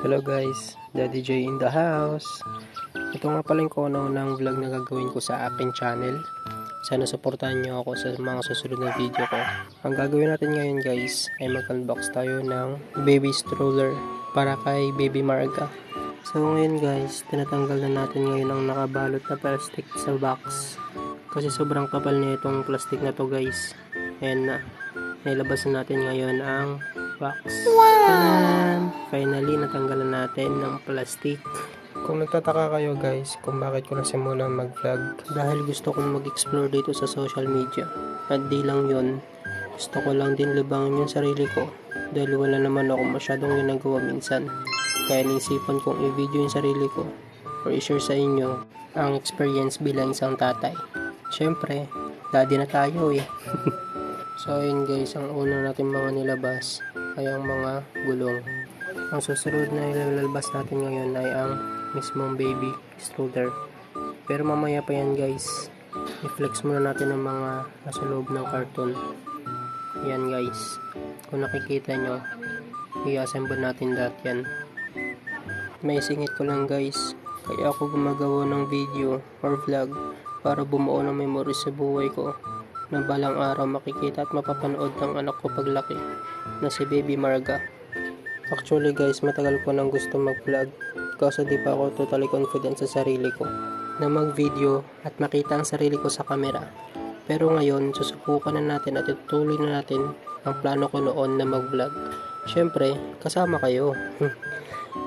Hello guys, Daddy J in the house. Ito nga pala yung kauna-unang vlog na gagawin ko sa aking channel. Sana supportahan nyo ako sa mga susunod na video ko. Ang gagawin natin ngayon guys ay mag-unbox tayo ng baby stroller para kay baby Marga. So ngayon guys, tinatanggal na natin ngayon ang nakabalot na plastic sa box. Kasi sobrang kapal na itong plastic na to guys. Ayan na, nailabas na natin ngayon ang box. Wow! Finally, natanggalan natin ng plastic. Kung nagtataka kayo guys kung bakit ko nasimulang mag-vlog, dahil gusto kong mag-explore dito sa social media. At di lang yun, gusto ko lang din libangin yung sarili ko dahil wala naman ako masyadong ginagawa minsan. Kaya naisipan kong i-video yung sarili ko or i-share sa inyo ang experience bilang isang tatay. Siyempre, daddy na tayo eh. So ayun guys, ang una natin mga nilabas ay ang mga gulong. Ang susunod na ilalabas natin ngayon ay ang mismong baby stroller. Pero mamaya pa yan guys. I-flex muna natin ang mga nasa loob ng karton. Yan guys. Kung nakikita nyo, i-assemble natin lahat yan. May singit ko lang guys. Kaya ako gumagawa ng video or vlog para bumuo ng memory sa buhay ko na balang araw makikita at mapapanood ng anak ko paglaki na si baby Marga. Actually guys, matagal ko nang gusto mag-vlog kasi di pa ako totally confident sa sarili ko na mag-video at makita ang sarili ko sa camera. Pero ngayon, susubukan na natin at itutuloy na natin ang plano ko noon na mag-vlog. Syempre, kasama kayo.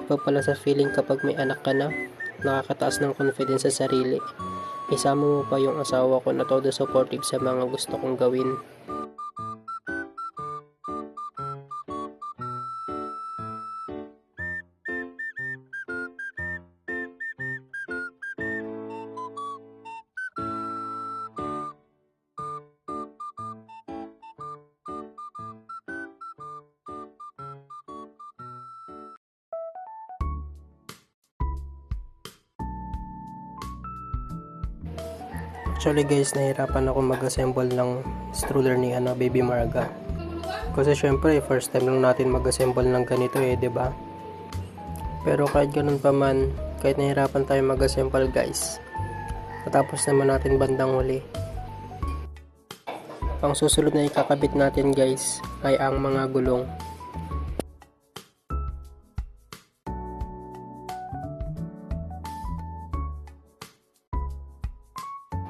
Iba pala sa feeling kapag may anak ka na, nakakataas ng confidence sa sarili. Isama mo pa yung asawa ko na todo supportive sa mga gusto kong gawin. Actually guys, nahirapan ako mag-assemble ng stroller ni baby Marga. Kasi syempre, first time lang natin mag-assemble ng ganito eh, 'di ba? Pero kahit ganun pa man, kahit nahirapan tayo mag-assemble guys, natapos naman natin bandang huli. Ang susunod na ikakabit natin guys ay ang mga gulong.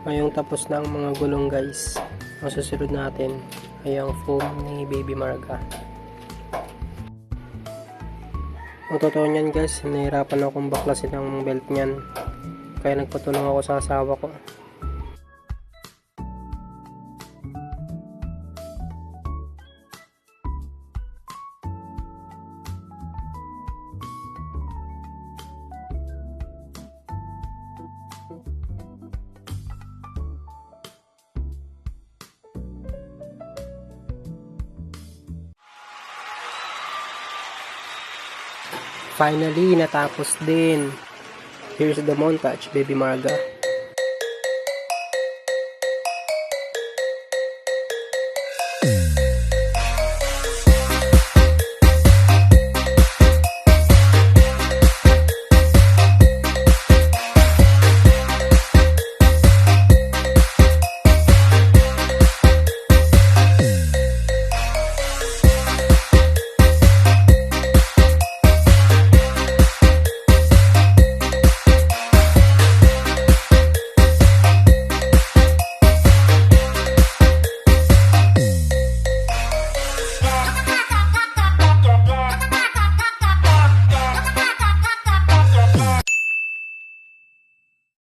Ngayong tapos na ang mga gulong guys, ang susunod natin ay ang foam ni baby Marga. Ang totoo niyan guys, nahirapan akong baklasin ang belt niyan, kaya nagpatulong ako sa asawa ko. Finally, natapos din. Here's the montage, baby Marga.